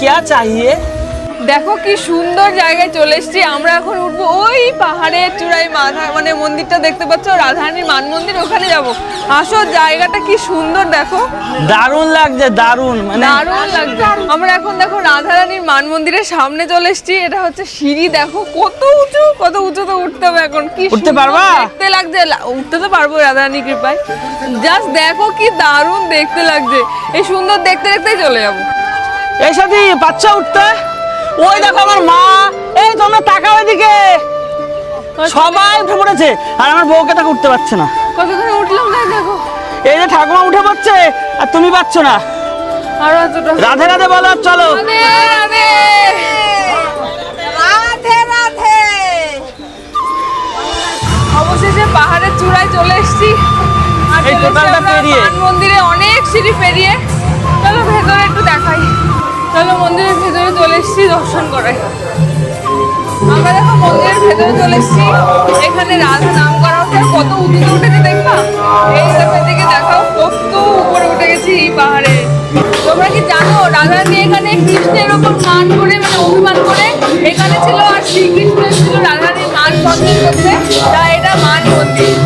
क्या चाहिए? দেখো কি সুন্দর জায়গায় চলে এসেছি আমরা। এখন উঠবো ওই পাহাড়ের চূড়ায়, মাথা মানে মন্দিরটা দেখতে পাচ্ছ, রাধারানীর মান মন্দির, ওখানে যাব। আসো জায়গাটা কি সুন্দর দেখো, দারুণ লাগছে, দারুণ মানে দারুণ লাগছে। আমরা এখন দেখো রাধারানীর মান মন্দিরের সামনে চলে এসেছি। এটা হচ্ছে সিঁড়ি, দেখো কত উঁচু, কত উঁচুতে উঠতে হবে এখন। কি উঠতে সুন্দর পারবা? দেখতে লাগছে। উঠতে তো পারবো রাধারানীর কৃপায়। জাস্ট দেখো কি দারুণ দেখতে লাগছে। এই সুন্দর দেখতে দেখতেই চলে যাবো। এই সাথে বাচ্চা উঠতে, ওই দেখো আমার মা, এই তোমরা তাকাও এদিকে, সবাই উঠে পড়েছে আর আমার বউকে তাকে উঠতে পারছে না। কতক্ষণে উঠলাম দেখো। এই যে ঠাকুমা উঠে পড়ছে আর তুমি পাচ্ছ না। আরো এতটা। রাধে রাধে বলো, চলো। রাধে রাধে রাধে রাধে। অবশেষে পাহাড়ের চূড়ায় চলে এসেছি। আর এই চলে এসেছি টোটালটা আমরা পেরিয়ে। মান মন্দিরে, অনেক সিঁড়ি পেরিয়ে। চলো ভেতরে একটু দেখাই। চলো মন্দিরের ভেতরে চলে এসেছি দর্শন করাই। আমরা দেখো মন্দিরের ভেতরে চলে এসেছি। এখানে রাধা নাম করা হচ্ছে। আর কত উঁচুতে উঠেছে দেখবা, এই দিকে দেখাও, কত উপরে উঠে গেছি এই পাহাড়ে। তোমরা কি জানো রাধারানী এখানে কৃষ্ণের ওপর মান করে, মানে অভিমান করে এখানে ছিল, আর শ্রীকৃষ্ণ ছিল রাধারানীর মান বন্ধন করতে, তাই এটা মান মন্দির।